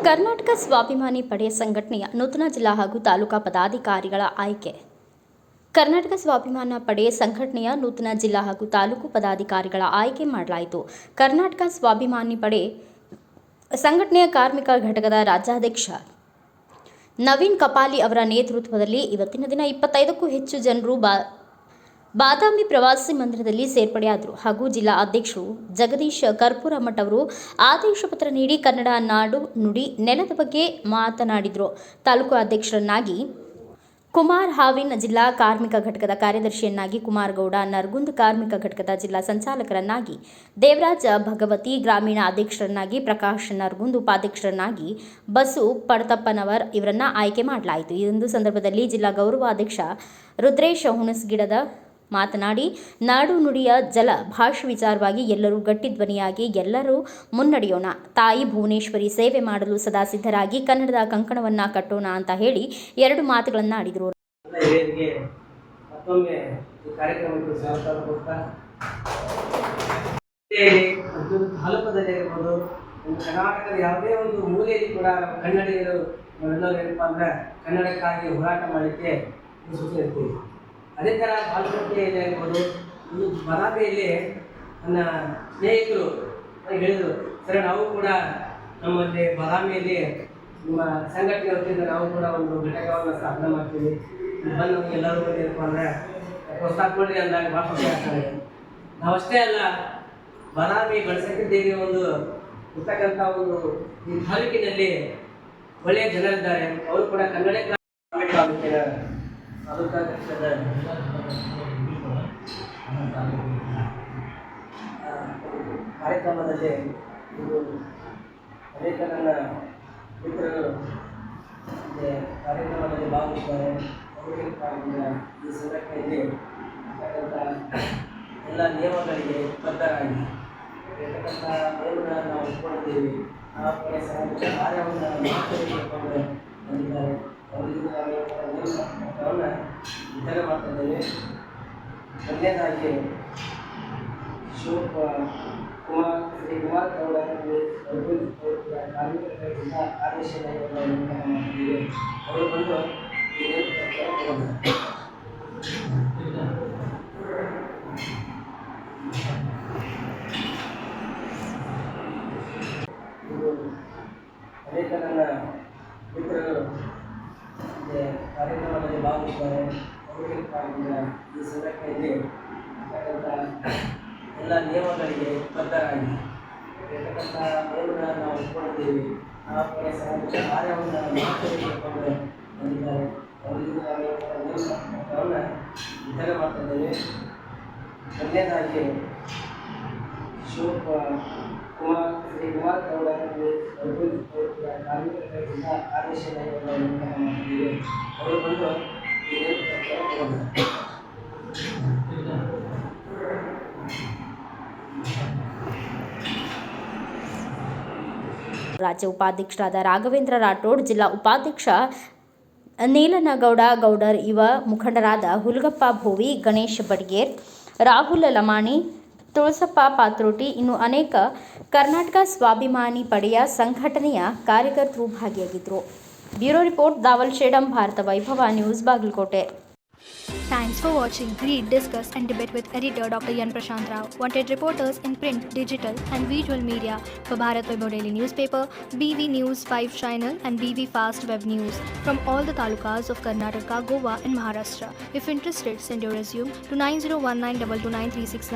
ಕರ್ನಾಟಕ ಸ್ವಾಭಿಮಾನಿ ಪಡೆ ಸಂಘಟನೆಯ ನೂತನ ಜಿಲ್ಲಾ ಹಾಗೂ ತಾಲೂಕಾ ಪದಾಧಿಕಾರಿಗಳ ಆಯ್ಕೆ. ಕರ್ನಾಟಕ ಸ್ವಾಭಿಮಾನ ಪಡೆ ಸಂಘಟನೆಯ ನೂತನ ಜಿಲ್ಲಾ ಹಾಗೂ ತಾಲೂಕು ಪದಾಧಿಕಾರಿಗಳ ಆಯ್ಕೆ ಮಾಡಲಾಯಿತು. ಕರ್ನಾಟಕ ಸ್ವಾಭಿಮಾನಿ ಪಡೆ ಸಂಘಟನೆಯ ಕಾರ್ಮಿಕ ಘಟಕದ ರಾಜ್ಯಾಧ್ಯಕ್ಷ ನವೀನ್ ಕಪಾಲಿ ಅವರ ನೇತೃತ್ವದಲ್ಲಿ ಇವತ್ತಿನ ದಿನ 25ಕ್ಕೂ ಹೆಚ್ಚು ಜನರು ಬಾದಾಮಿ ಪ್ರವಾಸಿ ಮಂದಿರದಲ್ಲಿ ಸೇರ್ಪಡೆಯಾದರು ಹಾಗೂ ಜಿಲ್ಲಾ ಅಧ್ಯಕ್ಷರು ಜಗದೀಶ್ ಕರ್ಪೂರಮಠ ಅವರು ಆದೇಶ ಪತ್ರ ನೀಡಿ ಕನ್ನಡ ನಾಡು ನುಡಿ ನೆಲದ ಬಗ್ಗೆ ಮಾತನಾಡಿದರು. ತಾಲೂಕು ಅಧ್ಯಕ್ಷರನ್ನಾಗಿ ಕುಮಾರ್ ಹಾವಿನ್, ಜಿಲ್ಲಾ ಕಾರ್ಮಿಕ ಘಟಕದ ಕಾರ್ಯದರ್ಶಿಯನ್ನಾಗಿ ಕುಮಾರಗೌಡ ನರಗುಂದ್, ಕಾರ್ಮಿಕ ಘಟಕದ ಜಿಲ್ಲಾ ಸಂಚಾಲಕರನ್ನಾಗಿ ದೇವರಾಜ ಭಗವತಿ, ಗ್ರಾಮೀಣ ಅಧ್ಯಕ್ಷರನ್ನಾಗಿ ಪ್ರಕಾಶ್ ನರಗುಂದ್, ಉಪಾಧ್ಯಕ್ಷರನ್ನಾಗಿ ಬಸು ಪಡತಪ್ಪನವರ್ ಇವರನ್ನ ಆಯ್ಕೆ ಮಾಡಲಾಯಿತು. ಈ ಒಂದು ಸಂದರ್ಭದಲ್ಲಿ ಜಿಲ್ಲಾ ಗೌರವಾಧ್ಯಕ್ಷ ರುದ್ರೇಶ್ ಹುಣಸಗಿಡದ ಮಾತನಾಡಿ, ನಾಡು ನುಡಿಯ ಜಲ ಭಾಷೆ ವಿಚಾರವಾಗಿ ಎಲ್ಲರೂ ಗಟ್ಟಿ ಧ್ವನಿಯಾಗಿ ಎಲ್ಲರೂ ಮುನ್ನಡೆಯೋಣ, ತಾಯಿ ಭುವನೇಶ್ವರಿ ಸೇವೆ ಮಾಡಲು ಸದಾ ಸಿದ್ಧರಾಗಿ ಕನ್ನಡದ ಕಂಕಣವನ್ನ ಕಟ್ಟೋಣ ಅಂತ ಹೇಳಿ ಎರಡು ಮಾತುಗಳನ್ನ ಆಡಿದರು. ಕರ್ನಾಟಕದ ಯಾವುದೇ ಒಂದು ಮೂಲೆಯಲ್ಲಿ ಕೂಡ ಕನ್ನಡಿಗರು ಏನಪ್ಪ ಅಂದ್ರೆ ಕನ್ನಡಕ್ಕಾಗಿ ಹೋರಾಟ ಮಾಡಲಿಕ್ಕೆ ಸೂಚಿಸ್ತೀವಿ. ಅದೇ ಥರ ಬಾಲಕೋಟೆಯಲ್ಲಿ ಆಗಿರ್ಬೋದು, ಈ ಬಾದಾಮಿಯಲ್ಲಿ ನನ್ನ ಸ್ನೇಹಿತರು ಹೇಳಿದರು, ಸರ್ ನಾವು ಕೂಡ ನಮ್ಮಲ್ಲಿ ಬಾದಾಮಿಯಲ್ಲಿ ನಿಮ್ಮ ಸಂಘಟನೆ ವತಿಯಿಂದ ನಾವು ಕೂಡ ಒಂದು ಘಟಕವನ್ನು ಸ್ಥಾಪನೆ ಮಾಡ್ತೀವಿ, ಬಂದು ಎಲ್ಲರೂ ಏನಪ್ಪ ಅಂದರೆ ಪ್ರೋತ್ಸಾಹ ಕೊಡ್ರಿ ಅಂದಾಗ ಭಾಳ ಖುಷಿ ಆಗ್ತಾರೆ. ನಾವಷ್ಟೇ ಅಲ್ಲ, ಬಾದಾಮಿ ಗಣಸಂಖ್ಯೆ ದೇವಿ ಒಂದು ಇರ್ತಕ್ಕಂಥ ಒಂದು ಈ ತಾಲೂಕಿನಲ್ಲಿ ಒಳ್ಳೆಯ ಜನರಿದ್ದಾರೆ, ಅವರು ಕೂಡ ಕನ್ನಡಕ್ಕೆ ಕಾರ್ಯಕ್ರಮದಲ್ಲಿ ಇದು ಅನೇಕ ನನ್ನ ಮಿತ್ರರು ಕಾರ್ಯಕ್ರಮದಲ್ಲಿ ಭಾಗವಹಿಸಿದ್ದಾರೆ. ಅವರಿಗೆ ಈ ಸಂಘಟನೆಯಲ್ಲಿ ಎಲ್ಲ ನಿಯಮಗಳಿಗೆ ಬದ್ಧರಾಗಿ ಇರತಕ್ಕಂಥ ನಿಯಮಗಳನ್ನು ನಾವು ಇಟ್ಕೊಂಡಿದ್ದೀವಿ. ಆ ಕಡೆ ಕಾರ್ಯವನ್ನು ಮಾಡಿಕೊಂಡು ಬಂದಿದ್ದಾರೆ. ಅವರಿಗೆ ನಾವು ವಿತರಣೆ ಮಾಡ್ತಾ ಇದ್ದೇವೆ. ಮೊದಲನೇದಾಗಿ ಶ್ರೀ ಕುಮಾರ್ ಗೌಡ ಕಾರ್ಮಿಕ ಆದೇಶವನ್ನು ಮಾಡ್ತಿದ್ದೀವಿ. ಅವರು ಬಂದು ಅನೇಕ ನನ್ನ ಮಿತ್ರರು ಕಾರ್ಯಕ್ರಮದಲ್ಲಿ ಭಾಗವಹಿಸಿದ್ದಾರೆ. ಅವರಿಗೆ ಈ ಸಂಘಟನೆಯಲ್ಲಿ ಎಲ್ಲ ನಿಯಮಗಳಿಗೆ ಬದ್ಧರಾಗಿ ಇರತಕ್ಕಂಥ ನಿಯಮಗಳನ್ನು ನಾವು ಇಟ್ಕೊಂಡಿದ್ದೀವಿ. ಆ ಕಡೆ ಕಾರ್ಯವನ್ನು ಮಾಡಿಕೊಂಡು ಬಂದಿದ್ದಾರೆ. ಅವರಿಗೆ ನಾವು ವಿತರಣೆ ಮಾಡ್ತಾ ಇದ್ದೇವೆ. ಮೊದಲನೇದಾಗಿ ಶ್ರೀ ಕುಮಾರ್ ಗೌಡ ಕಾರ್ಮಿಕ ಆದೇಶವನ್ನು ಮಾಡ್ತಿದ್ದೀವಿ. ಅವರು ಬಂದು ರಾಜ್ಯ ಉಪಾಧ್ಯಕ್ಷರಾದ ರಾಘವೇಂದ್ರ ರಾಠೋಡ್, ಜಿಲ್ಲಾ ಉಪಾಧ್ಯಕ್ಷ ನೀಲನಗೌಡ ಗೌಡರ್, ಯುವ ಮುಖಂಡರಾದ ಹುಲಗಪ್ಪ ಭೋವಿ, ಗಣೇಶ್ ಬಡ್ಗೇರ್, ರಾಹುಲ್ ಲಮಾಣಿ, ತುಳಸಪ್ಪ ಪಾತ್ರೋಟಿ, ಇನ್ನು ಅನೇಕ ಕರ್ನಾಟಕ ಸ್ವಾಭಿಮಾನಿ ಪಡೆಯ ಸಂಘಟನೆಯ ಕಾರ್ಯಕರ್ತರು ಭಾಗಿಯಾಗಿದ್ದರು. Bureau report, Dawal Shedam, Bharat Vaibhav news, Bagalkote. Thanks for watching. Read, discuss and debate with editor Dr. Yan Prashant Rao. Wanted reporters in print, digital and visual media for Bharat Vaibhav Daily Newspaper, BV News 5 Channel and BV Fast Web News from all the talukas of Karnataka, Goa and Maharashtra. If interested, send your resume to 9019229369.